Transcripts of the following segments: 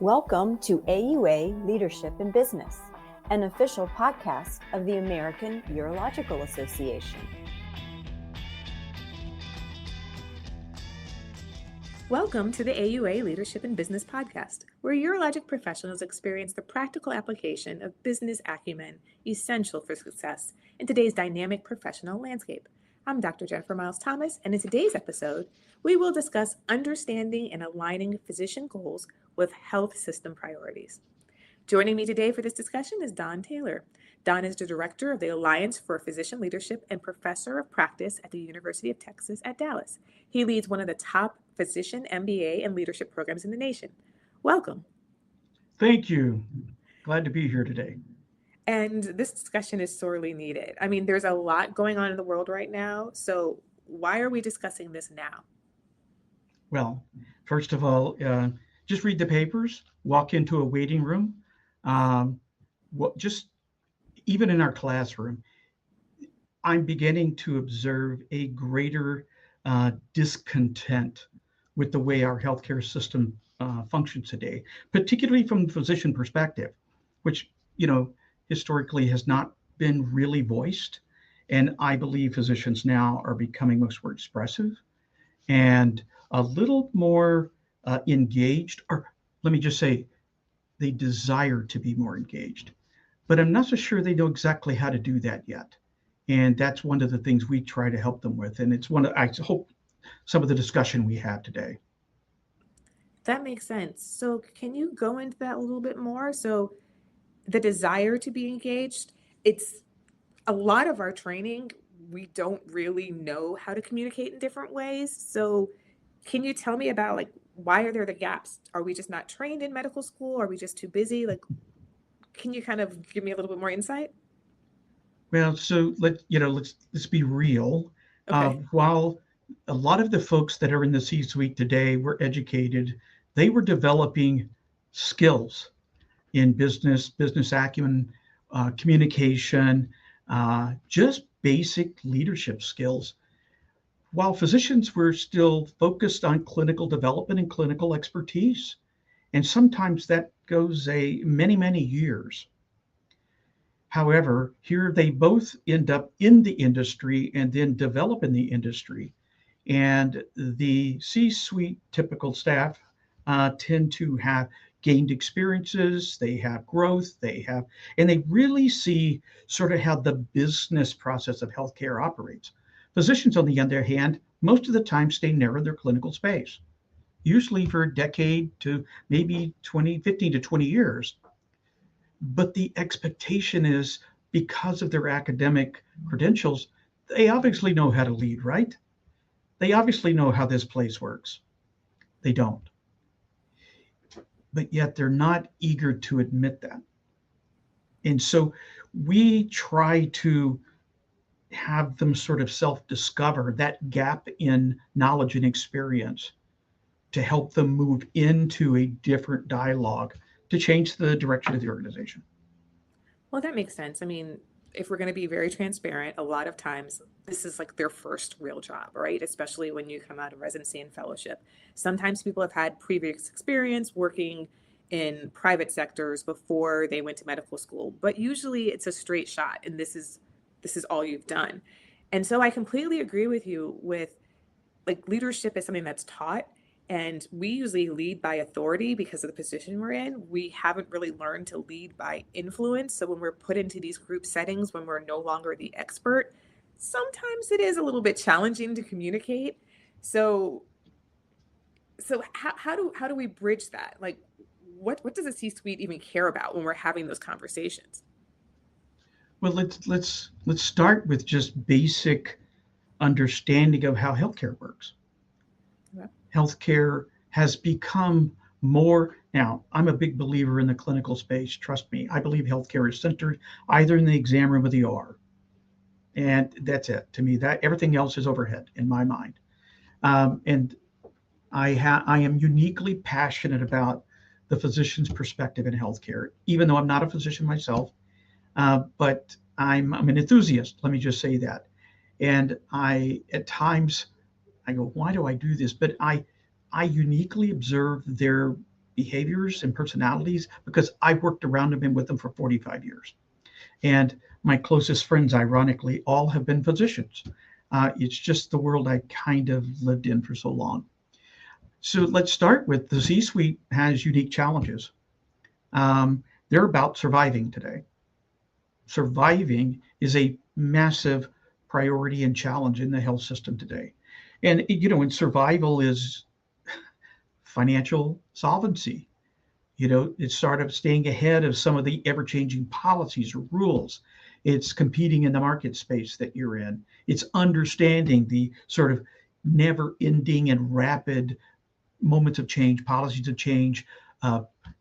Welcome to AUA Leadership in Business, an official podcast of the American Urological Association. Welcome to the AUA Leadership in Business podcast, where urologic professionals experience the practical application of business acumen essential for success in today's dynamic professional landscape. I'm Dr. Jennifer Miles Thomas, and in today's episode, we will discuss understanding and aligning physician goals with health system priorities. Joining me today for this discussion is Don Taylor. Don is the director of the Alliance for Physician Leadership and professor of practice at the University of Texas at Dallas. He leads one of the top physician MBA and leadership programs in the nation. Welcome. Thank you. Glad to be here today. And this discussion is sorely needed. I mean, there's a lot going on in the world right now. So why are we discussing this now? Well, first of all, just read the papers, walk into a waiting room. Just even in our classroom, I'm beginning to observe a greater discontent with the way our healthcare system functions today, particularly from the physician perspective, which, historically has not been really voiced. And I believe physicians now are becoming much more expressive and a little more engaged, or let me just say, they desire to be more engaged. But I'm not so sure they know exactly how to do that yet. And that's one of the things we try to help them with. And it's I hope, some of the discussion we have today. That makes sense. So can you go into that a little bit more? So the desire to be engaged, it's a lot of our training, we don't really know how to communicate in different ways. So can you tell me about why are there the gaps? Are we just not trained in medical school? Are we just too busy? Can you kind of give me a little bit more insight? Well, so let's be real. Okay. While a lot of the folks that are in the C-suite today were educated, they were developing skills in business acumen, communication, just basic leadership skills. While physicians were still focused on clinical development and clinical expertise, and sometimes that goes many, many years. However, here they both end up in the industry and then develop in the industry. And the C-suite typical staff tend to have gained experiences, they have growth, and they really see sort of how the business process of healthcare operates. Physicians, on the other hand, most of the time stay narrow in their clinical space, usually for a decade to maybe 15 to 20 years. But the expectation is, because of their academic credentials, they obviously know how to lead, right? They obviously know how this place works. They don't. But yet they're not eager to admit that. And so we try to have them sort of self-discover that gap in knowledge and experience to help them move into a different dialogue to change the direction of the organization. Well, that makes sense. I mean, if we're going to be very transparent, a lot of times this is their first real job, right? Especially when you come out of residency and fellowship. Sometimes people have had previous experience working in private sectors before they went to medical school, but usually it's a straight shot, and this is all you've done. And so I completely agree with you with leadership is something that's taught. And we usually lead by authority because of the position we're in. We haven't really learned to lead by influence. So when we're put into these group settings, when we're no longer the expert, sometimes it is a little bit challenging to communicate. So how do we bridge that? What does a C-suite even care about when we're having those conversations? Well, let's start with just basic understanding of how healthcare works. Healthcare has become more. Now, I'm a big believer in the clinical space. Trust me, I believe healthcare is centered either in the exam room or the OR. And that's it. To me, that everything else is overhead in my mind. And I am uniquely passionate about the physician's perspective in healthcare, even though I'm not a physician myself. But I'm an enthusiast. Let me just say that. And at times, I go, why do I do this? But I uniquely observe their behaviors and personalities because I've worked around them and with them for 45 years. And my closest friends, ironically, all have been physicians. It's just the world I kind of lived in for so long. So let's start with the C-suite has unique challenges. They're about surviving today. Surviving is a massive priority and challenge in the health system today. And, and survival is financial solvency. It's sort of staying ahead of some of the ever-changing policies or rules. It's competing in the market space that you're in. It's understanding the sort of never-ending and rapid moments of change, policies of change,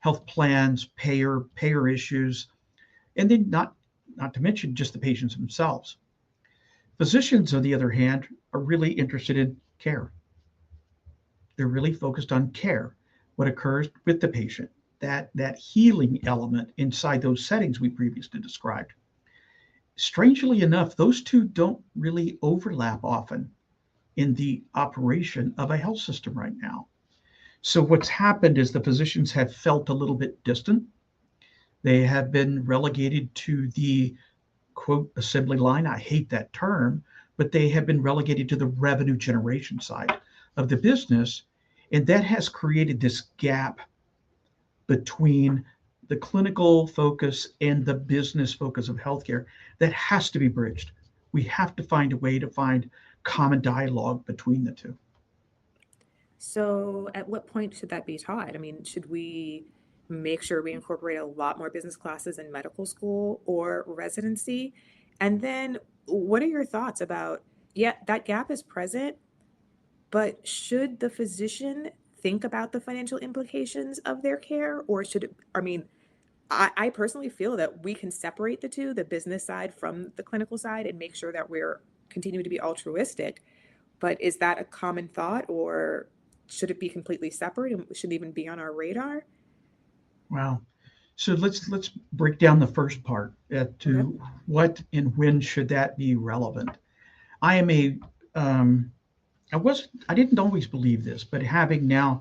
health plans, payer issues, and then not to mention just the patients themselves. Physicians, on the other hand, are really interested in care. They're really focused on care, what occurs with the patient, that healing element inside those settings we previously described. Strangely enough, those two don't really overlap often in the operation of a health system right now. So what's happened is the physicians have felt a little bit distant. They have been relegated to the quote assembly line. I hate that term, but they have been relegated to the revenue generation side of the business. And that has created this gap between the clinical focus and the business focus of healthcare that has to be bridged. We have to find a way to find common dialogue between the two. So at what point should that be taught? I mean, should we make sure we incorporate a lot more business classes in medical school or residency? And then what are your thoughts about, yeah, that gap is present, but should the physician think about the financial implications of their care? Or should it, I mean, I personally feel that we can separate the two, the business side from the clinical side, and make sure that we're continuing to be altruistic. But is that a common thought, or should it be completely separate and should even be on our radar? Wow. So let's break down the first part to Okay. what and when should that be relevant. I am a I didn't always believe this, but having now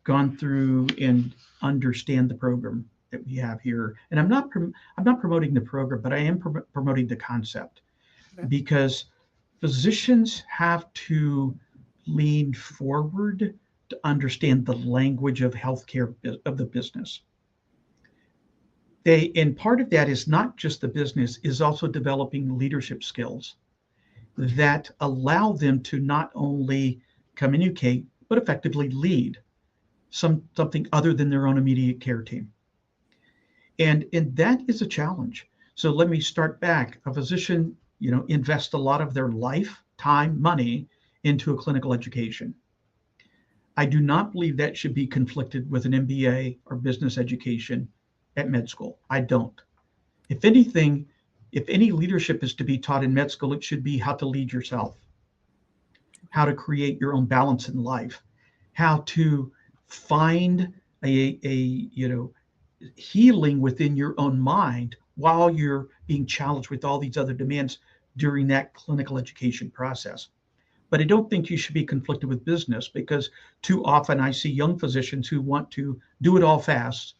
gone through and understand the program that we have here, and I'm not promoting the program, but I am promoting the concept Okay. because physicians have to lean forward to understand the language of healthcare of the business. And part of that is not just the business, is also developing leadership skills that allow them to not only communicate but effectively lead something other than their own immediate care team. And that is a challenge. So let me start back. A physician, invests a lot of their life, time, money into a clinical education. I do not believe that should be conflicted with an MBA or business education at med school. I don't. If anything, if any leadership is to be taught in med school, it should be how to lead yourself, how to create your own balance in life, how to find a healing within your own mind while you're being challenged with all these other demands during that clinical education process. But I don't think you should be conflicted with business because too often I see young physicians who want to do it all fast,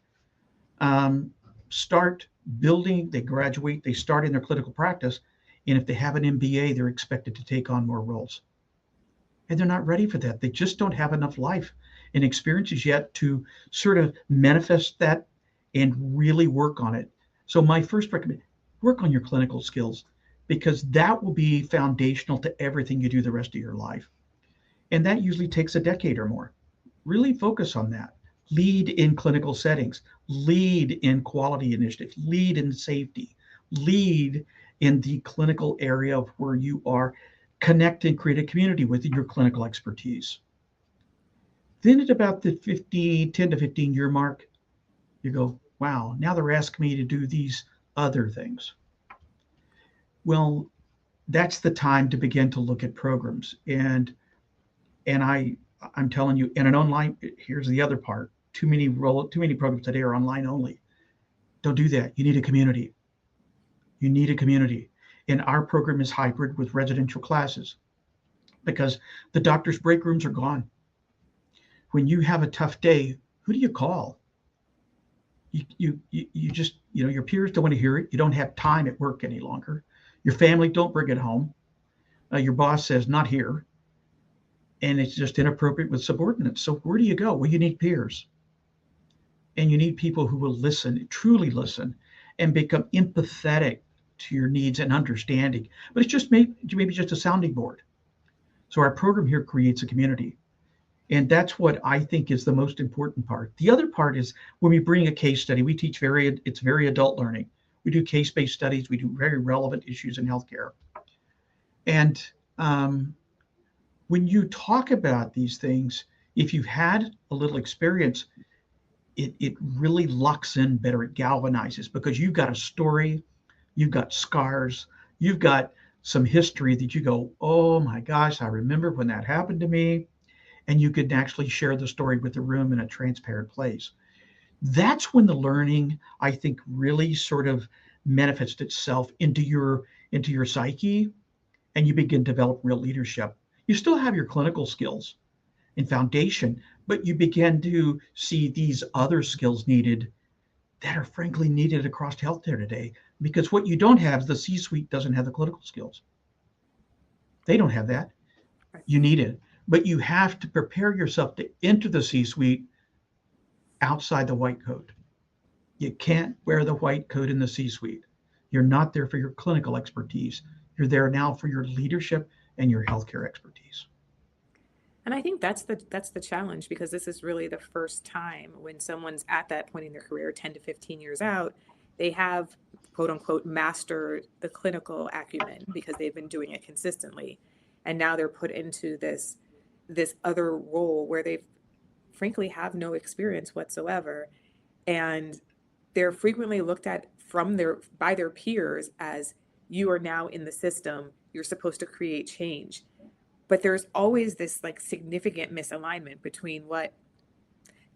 start building, they graduate, they start in their clinical practice. And if they have an MBA, they're expected to take on more roles. And they're not ready for that. They just don't have enough life and experiences yet to sort of manifest that and really work on it. So my first recommendation, work on your clinical skills because that will be foundational to everything you do the rest of your life. And that usually takes a decade or more. Really focus on that. Lead in clinical settings, lead in quality initiatives, lead in safety, lead in the clinical area of where you are, connect and create a community within your clinical expertise. Then at about the 10 to 15 year mark, you go, wow, now they're asking me to do these other things. Well, that's the time to begin to look at programs. And I'm telling you, in an online, here's the other part. Too many programs today are online only. Don't do that. You need a community. You need a community. And our program is hybrid with residential classes because the doctor's break rooms are gone. When you have a tough day, who do you call? You just, your peers don't want to hear it. You don't have time at work any longer. Your family don't bring it home. Your boss says, not here. And it's just inappropriate with subordinates. So where do you go? Well, you need peers. And you need people who will listen, truly listen, and become empathetic to your needs and understanding. But it's just maybe just a sounding board. So our program here creates a community. And that's what I think is the most important part. The other part is when we bring a case study, we teach it's very adult learning. We do case-based studies. We do very relevant issues in healthcare. And when you talk about these things, if you've had a little experience, it really locks in better. It galvanizes because you've got a story, you've got scars, you've got some history that you go, oh my gosh, I remember when that happened to me. And you could actually share the story with the room in a transparent place. That's when the learning, I think, really sort of manifests itself into your psyche, and you begin to develop real leadership. You still have your clinical skills and foundation, but you begin to see these other skills needed that are frankly needed across healthcare today. Because what you don't have is the C-suite doesn't have the clinical skills. They don't have that. You need it. But you have to prepare yourself to enter the C-suite outside the white coat. You can't wear the white coat in the C-suite. You're not there for your clinical expertise. You're there now for your leadership and your healthcare expertise. And I think that's the challenge, because this is really the first time when someone's at that point in their career, 10 to 15 years out, they have, quote unquote, mastered the clinical acumen because they've been doing it consistently. And now they're put into this other role where they frankly have no experience whatsoever. And they're frequently looked at by their peers as, you are now in the system, you're supposed to create change. But there's always this like significant misalignment between what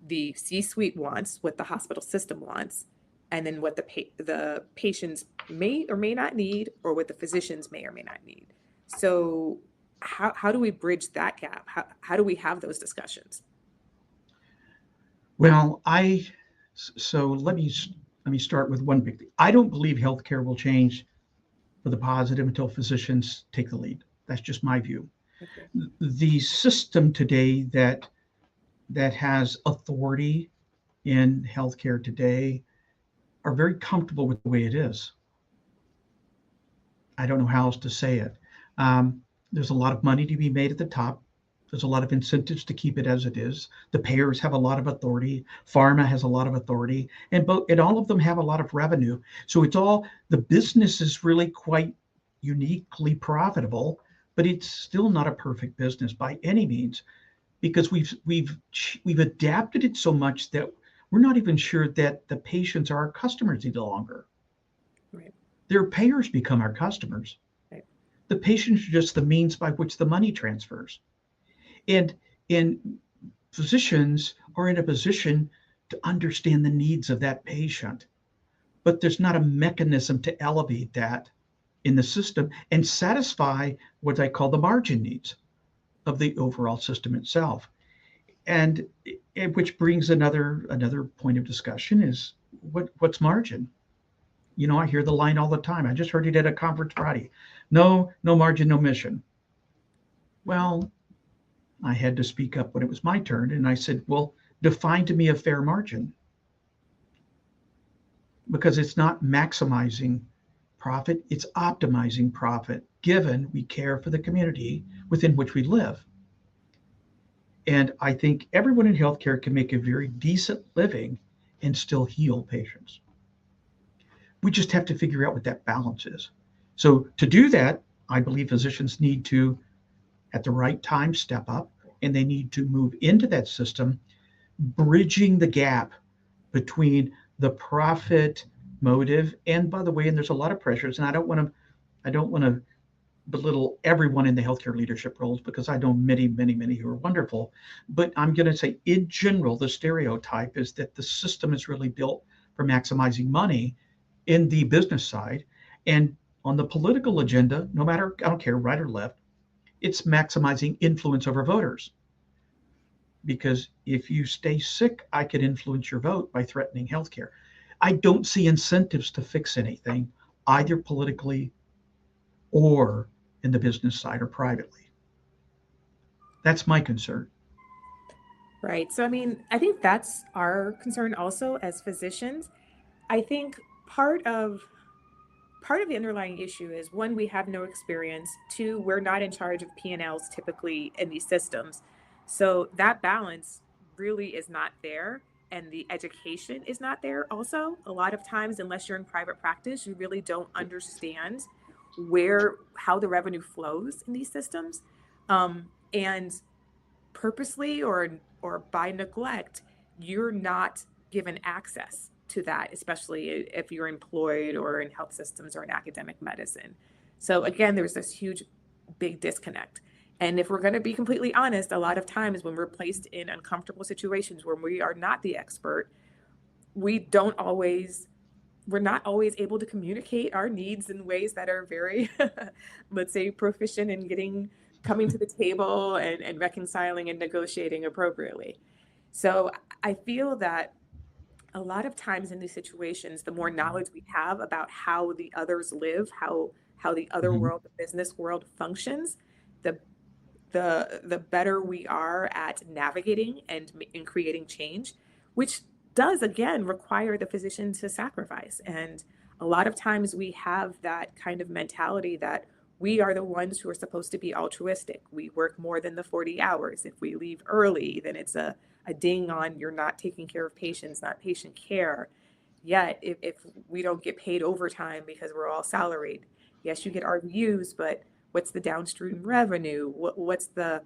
the C-suite wants, what the hospital system wants, and then what the patients may or may not need, or what the physicians may or may not need. So how do we bridge that gap? How do we have those discussions? Well, so let me start with one big thing. I don't believe healthcare will change for the positive until physicians take the lead. That's just my view. Okay. The system today that has authority in healthcare today are very comfortable with the way it is. I don't know how else to say it. There's a lot of money to be made at the top. There's a lot of incentives to keep it as it is. The payers have a lot of authority. Pharma has a lot of authority, and all of them have a lot of revenue. So the business is really quite uniquely profitable, but it's still not a perfect business by any means, because we've adapted it so much that we're not even sure that the patients are our customers any longer. Right. Their payers become our customers. Right. The patients are just the means by which the money transfers. And physicians are in a position to understand the needs of that patient, but there's not a mechanism to elevate that in the system and satisfy what I call the margin needs of the overall system itself. And which brings another point of discussion is what's margin? I hear the line all the time. I just heard it at a conference Friday. No margin, no mission. Well, I had to speak up when it was my turn, and I said, well, define to me a fair margin. Because it's not maximizing profit, it's optimizing profit, given we care for the community within which we live. And I think everyone in healthcare can make a very decent living and still heal patients. We just have to figure out what that balance is. So to do that, I believe physicians need to, at the right time, step up, and they need to move into that system, bridging the gap between the profit motive. And by the way, and there's a lot of pressures, and I don't want to belittle everyone in the healthcare leadership roles, because I know many who are wonderful. But I'm going to say, in general, the stereotype is that the system is really built for maximizing money in the business side. And on the political agenda, no matter, I don't care, right or left, it's maximizing influence over voters. because if you stay sick, I could influence your vote by threatening healthcare. I don't see incentives to fix anything, either politically or in the business side or privately. That's my concern. Right. So, I mean, I think that's our concern also as physicians. I think part of part of the underlying issue is one, we have no experience. Two, we're not in charge of P&Ls typically in these systems. So that balance really is not there. And the education is not there also. A lot of times, unless you're in private practice, you really don't understand how the revenue flows in these systems. And purposely or by neglect, you're not given access to that, especially if you're employed or in health systems or in academic medicine. So again, there's this huge big disconnect. And if we're going to be completely honest, a lot of times when we're placed in uncomfortable situations where we are not the expert, we don't always we're not always able to communicate our needs in ways that are very, let's say, proficient in coming to the table and reconciling and negotiating appropriately. So I feel that a lot of times in these situations, the more knowledge we have about how the others live, how the other Mhm. world, the business world functions, the the better we are at navigating and creating change, which does again require the physician to sacrifice. And a lot of times we have that kind of mentality that we are the ones who are supposed to be altruistic. We work more than the 40 hours. If we leave early, then it's a ding on you're not taking care of patients, not patient care. Yet, if we don't get paid overtime because we're all salaried, yes, you get RVUs, but what's the downstream revenue? What's the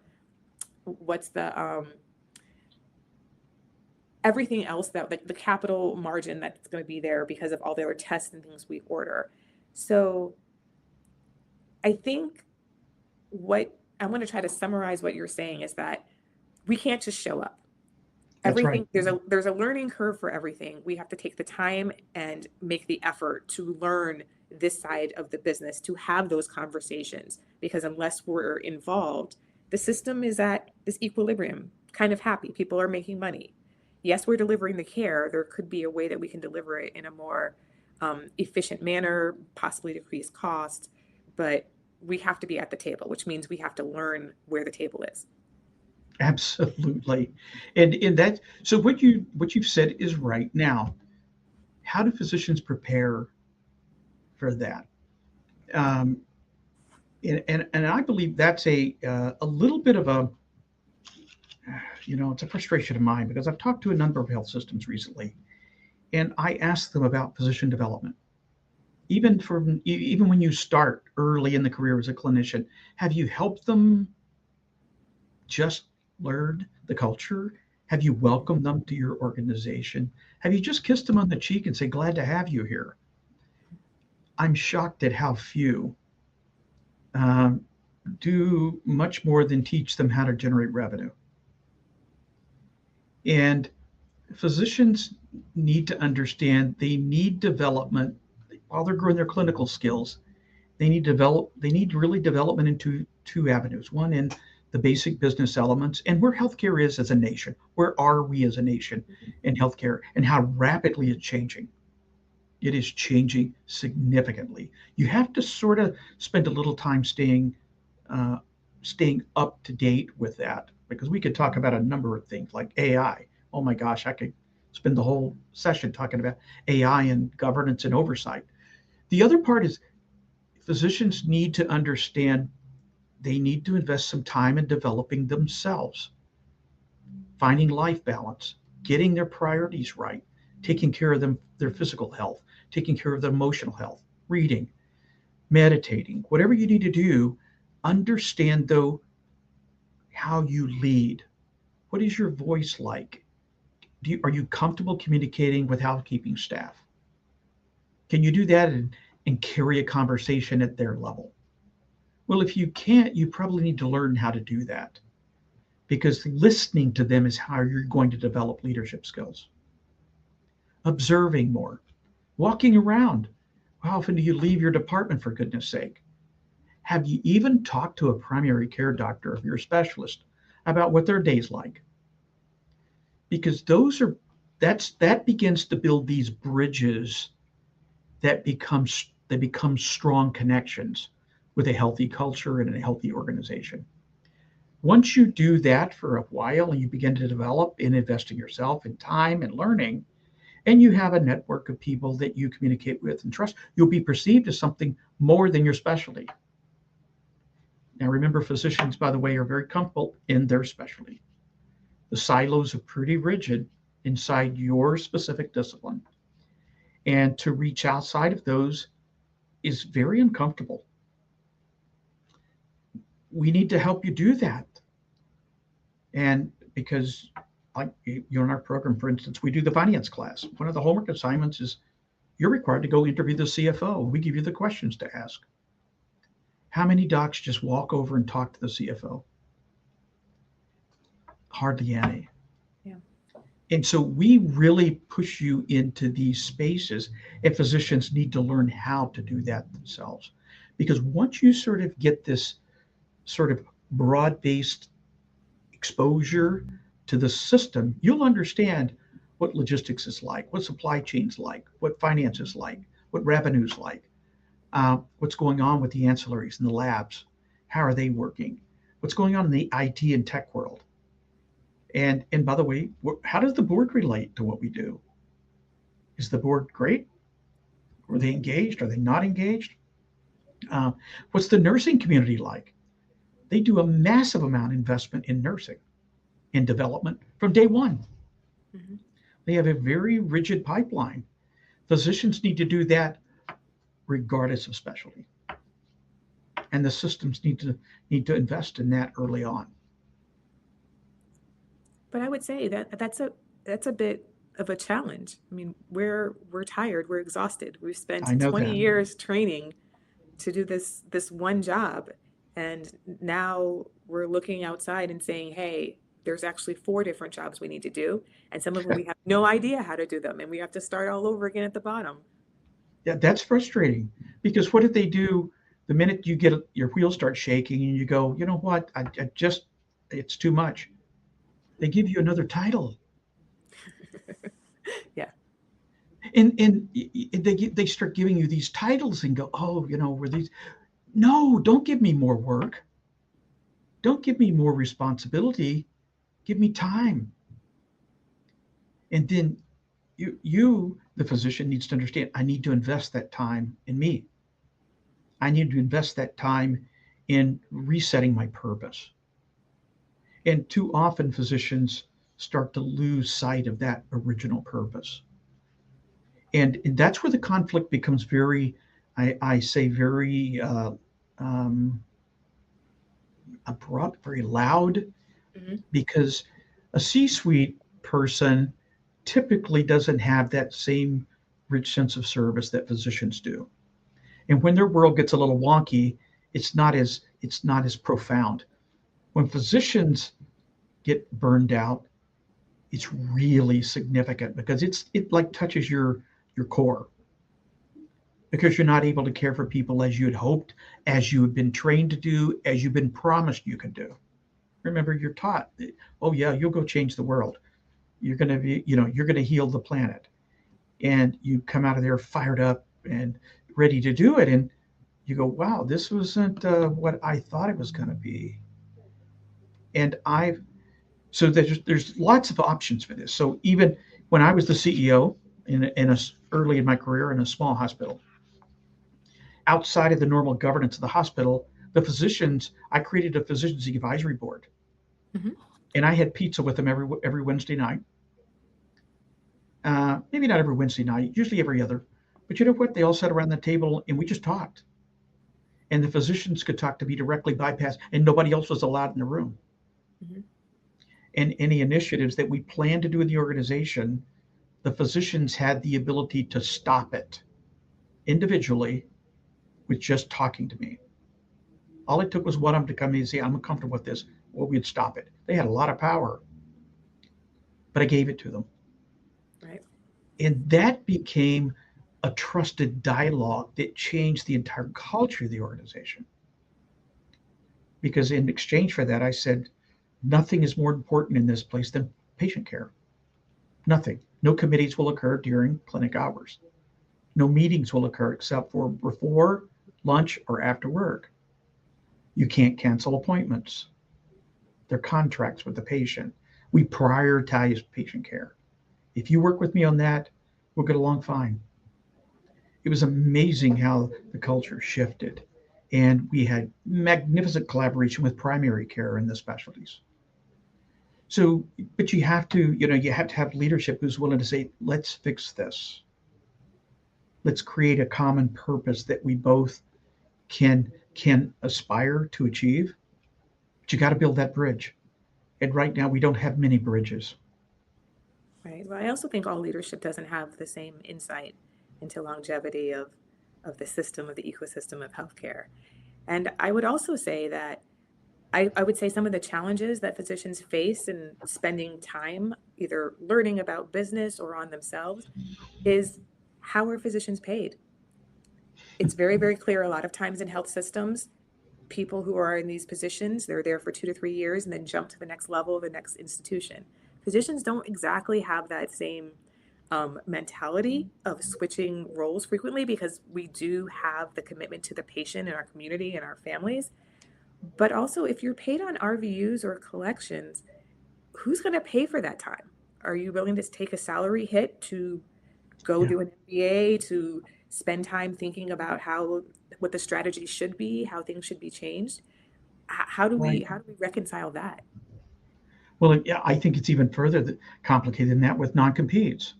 everything else that like the capital margin that's going to be there because of all the other tests and things we order. So I think what I'm going to try to summarize what you're saying is that we can't just show up. That's right. Everything there's a learning curve for everything. We have to take the time and make the effort to learn this side of the business, to have those conversations, because unless we're involved, the system is at this equilibrium, kind of happy. People are making money. Yes, we're delivering the care. There could be a way that we can deliver it in a more efficient manner, possibly decrease cost, but we have to be at the table, which means we have to learn where the table is. Absolutely. And in that, so what you've said is right. Now, how do physicians prepare for that? Um, and I believe that's a little bit of a, it's a frustration of mine because I've talked to a number of health systems recently, and I asked them about physician development. Even when you start early in the career as a clinician, have you helped them just learn the culture? Have you welcomed them to your organization? Have you just kissed them on the cheek and say, glad to have you here? I'm shocked at how few um, do much more than teach them how to generate revenue. And physicians need to understand they need development while they're growing their clinical skills. They need really development into two avenues. One in the basic business elements and where healthcare is as a nation. Where are we as a nation in healthcare and how rapidly it's changing? It is changing significantly. You have to sort of spend a little time uh, staying up to date with that because we could talk about a number of things like AI. Oh my gosh, I could spend the whole session talking about AI and governance and oversight. The other part is physicians need to understand they need to invest some time in developing themselves, finding life balance, getting their priorities right, taking care of their physical health, taking care of their emotional health, reading, meditating, whatever you need to do. Understand though how you lead. What is your voice like? Are you comfortable communicating with housekeeping staff? Can you do that and carry a conversation at their level? Well, if you can't, you probably need to learn how to do that because listening to them is how you're going to develop leadership skills. Observing more, walking around. How often do you leave your department, for goodness sake? Have you even talked to a primary care doctor, if you're a specialist, about what their day's like? because that begins to build these bridges that become strong connections with a healthy culture and a healthy organization. Once you do that for a while and you begin to develop and invest in yourself in time and learning, and you have a network of people that you communicate with and trust, you'll be perceived as something more than your specialty. Now, remember, physicians, by the way, are very comfortable in their specialty. The silos are pretty rigid inside your specific discipline. And to reach outside of those is very uncomfortable. We need to help you do that. And because, like you're in our program, for instance, we do the finance class. One of the homework assignments is you're required to go interview the CFO. We give you the questions to ask. How many docs just walk over and talk to the CFO? Hardly any. Yeah. And so we really push you into these spaces, and physicians need to learn how to do that themselves. Because once you sort of get this sort of broad-based exposure to the system, you'll understand what logistics is like, what supply chains like, what finance is like, what revenue is like, what's going on with the ancillaries and the labs, how are they working, what's going on in the IT and tech world. And by the way, how does the board relate to what we do? Is the board great? Are they engaged? Are they not engaged? What's the nursing community like? They do a massive amount of investment in nursing and development from day one. Mm-hmm. They have a very rigid pipeline. Physicians need to do that regardless of specialty. And the systems need to invest in that early on. But I would say that that's a bit of a challenge. I mean, we're tired, we're exhausted. We've I spent know 20 that. years training to do this one job, and now we're looking outside and saying, "Hey, there's actually 4 different jobs we need to do, and some of them we have no idea how to do them, and we have to start all over again at the bottom." Yeah, that's frustrating because what did they do the minute you get your wheels start shaking and you go, you know what, I just, it's too much. They give you another title. Yeah. And they start giving you these titles and go, oh, we're these. No, don't give me more work. Don't give me more responsibility. Give me time. And then the physician, needs to understand, I need to invest that time in me. I need to invest that time in resetting my purpose. And too often physicians start to lose sight of that original purpose. And that's where the conflict becomes very, I say, very abrupt, very loud, Mm-hmm. because a C-suite person typically doesn't have that same rich sense of service that physicians do. And when their world gets a little wonky, it's not as profound. When physicians get burned out, it's really significant because it like touches your core, because you're not able to care for people as you had hoped, as you had been trained to do, as you've been promised you could do. Remember, you're taught, oh yeah, you'll go change the world. You're going to be, you're going to heal the planet. And you come out of there fired up and ready to do it. And you go, wow, this wasn't what I thought it was going to be. And so there's lots of options for this. So even when I was the CEO early in my career in a small hospital, outside of the normal governance of the hospital, I created a physicians advisory board. Mm-hmm. And I had pizza with them every Wednesday night. Maybe not every Wednesday night, usually every other. But you know what? They all sat around the table and we just talked. And the physicians could talk to me directly, bypass, and nobody else was allowed in the room. Mm-hmm. And any initiatives that we planned to do in the organization, the physicians had the ability to stop it individually with just talking to me. All it took was one of them to come in and say, I'm uncomfortable with this, or we'd stop it. They had a lot of power, but I gave it to them. Right. And that became a trusted dialogue that changed the entire culture of the organization. Because in exchange for that, I said, nothing is more important in this place than patient care. Nothing. No committees will occur during clinic hours. No meetings will occur except for before lunch or after work. You can't cancel appointments. They're contracts with the patient. We prioritize patient care. If you work with me on that, we'll get along fine. It was amazing how the culture shifted. And we had magnificent collaboration with primary care and the specialties. So, but you have to, you have to have leadership who's willing to say, let's fix this. Let's create a common purpose that we both can aspire to achieve. But you got to build that bridge. And right now we don't have many bridges. Right. Well, I also think all leadership doesn't have the same insight into longevity of the system, of the ecosystem of healthcare. And I would also say that I would say some of the challenges that physicians face in spending time either learning about business or on themselves is, how are physicians paid? It's very, very clear a lot of times in health systems, people who are in these positions, they're there for 2 to 3 years and then jump to the next level, the next institution. Physicians don't exactly have that same mentality of switching roles frequently, because we do have the commitment to the patient and our community and our families. But also, if you're paid on RVUs or collections, who's going to pay for that time? Are you willing to take a salary hit to go Yeah. do an MBA, to spend time thinking about what the strategy should be, how things should be changed? How do Right. we reconcile that? Well, yeah, I think it's even further complicated than that with non-competes,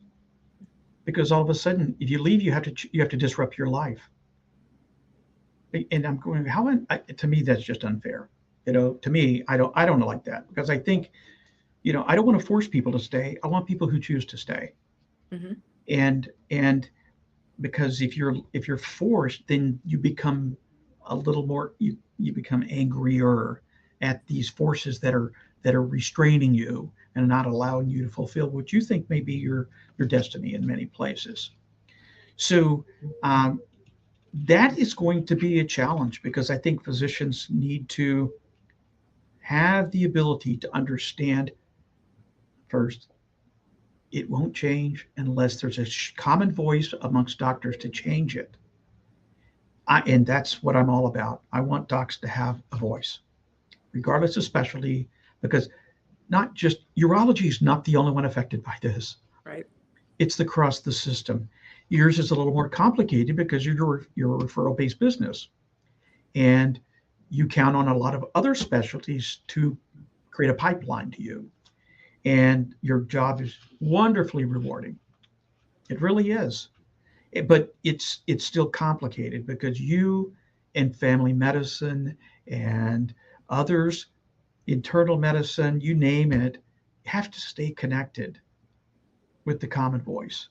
because all of a sudden, if you leave, you have to disrupt your life. And I'm going, to me that's just unfair. To me, I don't like that, because I think, I don't want to force people to stay. I want people who choose to stay. Hmm. And because if you're forced, then you become a little more, you become angrier at these forces that are restraining you and not allowing you to fulfill what you think may be your destiny in many places. So um, that is going to be a challenge, because I think physicians need to have the ability to understand, first, it won't change unless there's a common voice amongst doctors to change it. And that's what I'm all about. I want docs to have a voice, regardless of specialty, because not just urology is not the only one affected by this. Right. It's across the system. Yours is a little more complicated because you're a referral-based business, and you count on a lot of other specialties to create a pipeline to you. And your job is wonderfully rewarding. It really is. But it's still complicated, because you and family medicine and others, internal medicine, you name it, have to stay connected with the common voice.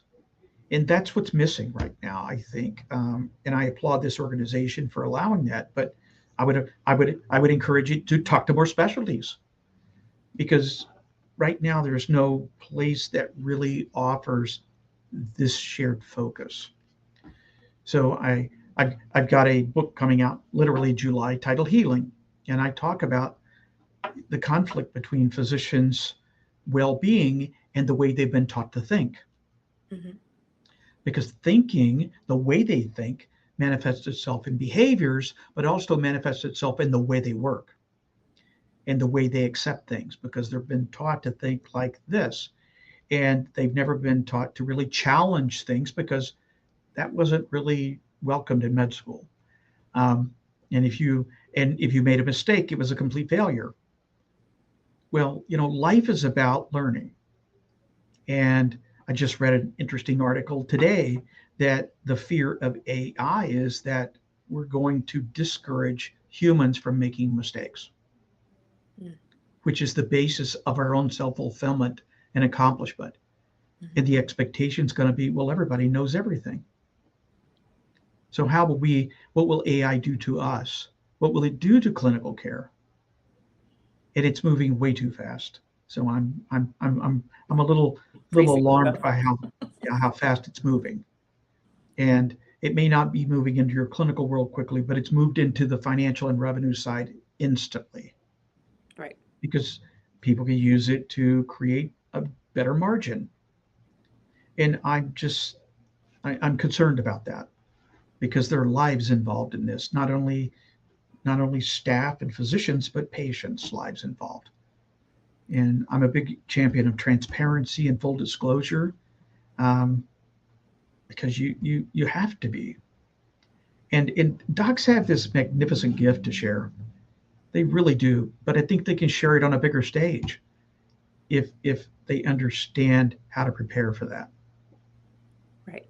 And that's what's missing right now, I think. And I applaud this organization for allowing that. But I would encourage you to talk to more specialties, because right now there's no place that really offers this shared focus. So I've got a book coming out literally July titled Healing, and I talk about the conflict between physicians' well-being and the way they've been taught to think. Hmm. Because thinking, the way they think, manifests itself in behaviors, but also manifests itself in the way they work and the way they accept things, because they've been taught to think like this. And they've never been taught to really challenge things, because that wasn't really welcomed in med school. Um, and if you made a mistake, it was a complete failure. Well, life is about learning. And I just read an interesting article today that the fear of AI is that we're going to discourage humans from making mistakes, Mm. which is the basis of our own self-fulfillment and accomplishment. Hmm. And the expectation is going to be, well, everybody knows everything. So what will AI do to us? What will it do to clinical care? And it's moving way too fast. So I'm a little Bracing alarmed yourself. by how fast it's moving. And it may not be moving into your clinical world quickly, but it's moved into the financial and revenue side instantly, Right. because people can use it to create a better margin. And I'm concerned about that because there are lives involved in this, not only staff and physicians, but patients' lives involved. And I'm a big champion of transparency and full disclosure, um, because you have to be. And docs have this magnificent gift to share. They really do. But I think they can share it on a bigger stage if they understand how to prepare for that. Right.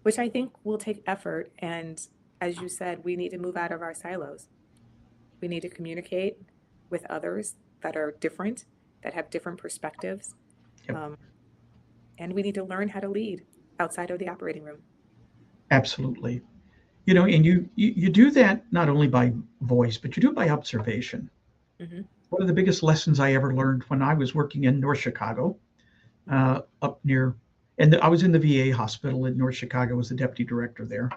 Which I think will take effort. And as you said, we need to move out of our silos. We need to communicate with others that are different, that have different perspectives. Yep. Um, and we need to learn how to lead outside of the operating room. Absolutely. And you do that not only by voice, but you do it by observation. Hmm. One of the biggest lessons I ever learned when I was working in North Chicago, up near, and I was in the VA hospital in North Chicago, was the deputy director there.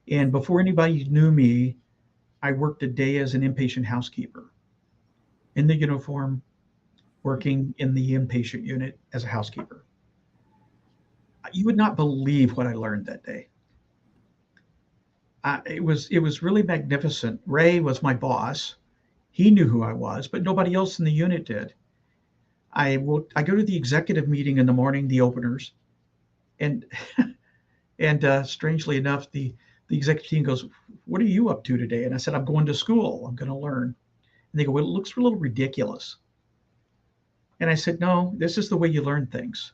And before anybody knew me, I worked a day as an inpatient housekeeper in the uniform, working in the inpatient unit as a housekeeper. You would not believe what I learned that day. It was really magnificent. Ray was my boss. He knew who I was, but nobody else in the unit did. I go to the executive meeting in the morning, the openers, and and strangely enough, the executive team goes, "What are you up to today?" And I said, "I'm going to school. I'm going to learn." And they go, "Well, it looks a little ridiculous." And I said, "No, this is the way you learn things."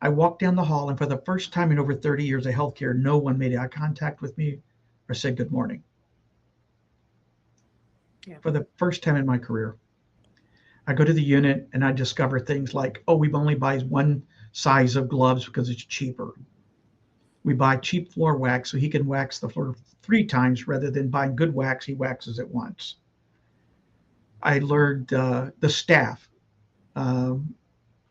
I walked down the hall, and for the first time in over 30 years of healthcare, no one made eye contact with me or said good morning. Yeah. For the first time in my career, I go to the unit and I discover things like, oh, we only buy one size of gloves because it's cheaper. We buy cheap floor wax so he can wax the floor 3 times rather than buying good wax, he waxes it once. I learned the staff, um,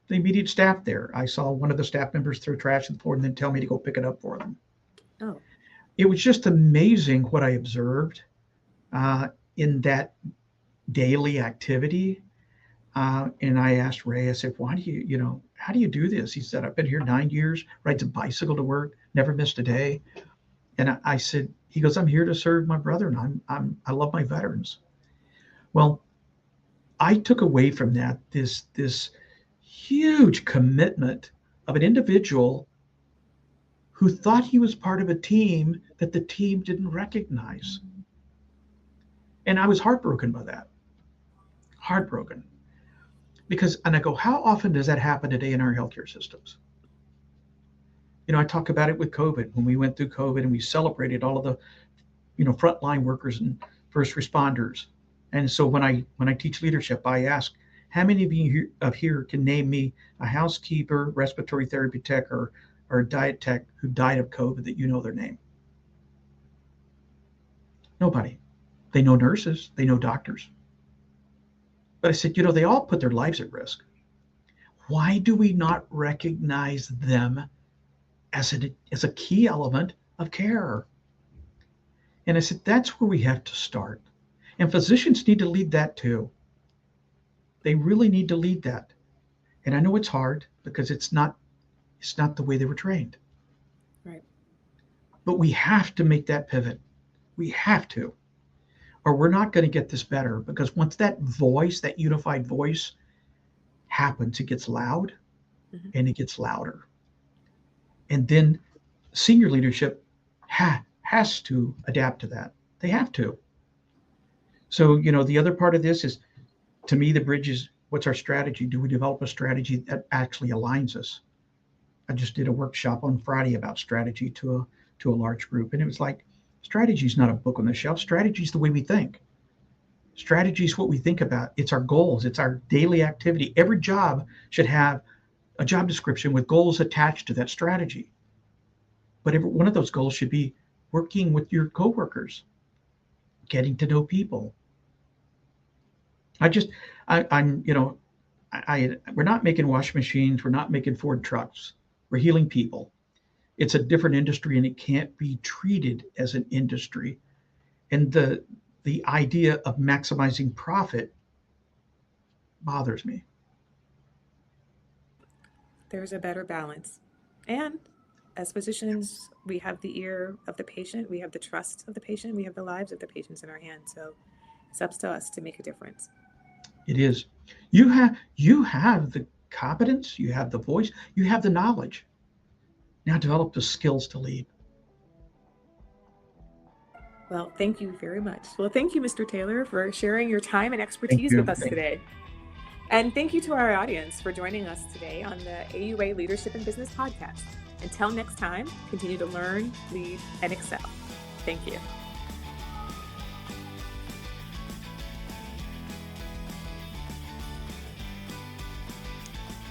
the immediate staff there. I saw one of the staff members throw trash on the floor and then tell me to go pick it up for them. Oh, It was just amazing what I observed uh, in that daily activity. And I asked Ray, I said, why do how do you do this? He said, I've been here 9 years, rides a bicycle to work, never missed a day. And I said, he goes, I'm here to serve my brother, and I love my veterans. Well, I took away from that this huge commitment of an individual who thought he was part of a team that the team didn't recognize. And I was heartbroken by that. Heartbroken. And I go, how often does that happen today in our healthcare systems? I talk about it with COVID, when we went through COVID and we celebrated all of the, frontline workers and first responders. And so when I teach leadership, I ask, how many of you here can name me a housekeeper, respiratory therapy tech, or a diet tech who died of COVID that you know their name? Nobody. They know nurses, they know doctors. But I said, they all put their lives at risk. Why do we not recognize them as a key element of care? And I said, that's where we have to start. And physicians need to lead that too. They really need to lead that. And I know it's hard because it's not the way they were trained. right. But we have to make that pivot. We have to. Or we're not going to get this better, because once that voice, that unified voice happens, it gets loud Hmm. and it gets louder. And then senior leadership has to adapt to that. They have to. So, the other part of this is, to me, the bridge is, what's our strategy? Do we develop a strategy that actually aligns us? I just did a workshop on Friday about strategy to a large group, and it was like, strategy is not a book on the shelf. Strategy is the way we think. Strategy is what we think about. It's our goals. It's our daily activity. Every job should have a job description with goals attached to that strategy. But every one of those goals should be working with your coworkers, getting to know people. I just, I'm, we're not making washing machines. We're not making Ford trucks. We're healing people. It's a different industry, and it can't be treated as an industry. And the idea of maximizing profit bothers me. There's a better balance. And as physicians, we have the ear of the patient, we have the trust of the patient, we have the lives of the patients in our hands. So it's up to us to make a difference. It is. You have the competence, you have the voice, you have the knowledge. Now develop the skills to lead. Well, thank you very much. Well, thank you, Mr. Taylor, for sharing your time and Thank expertise you. with us today. And thank you to our audience for joining us today on the AUA Leadership and Business Podcast. Until next time, continue to learn, lead, and excel. Thank you.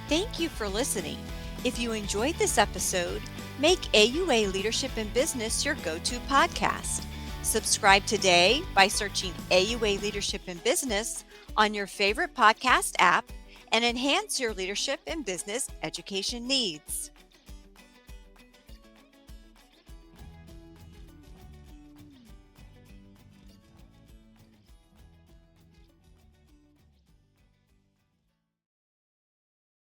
Thank you for listening. If you enjoyed this episode, make AUA Leadership in Business your go-to podcast. Subscribe today by searching AUA Leadership in Business on your favorite podcast app and enhance your leadership and business education needs.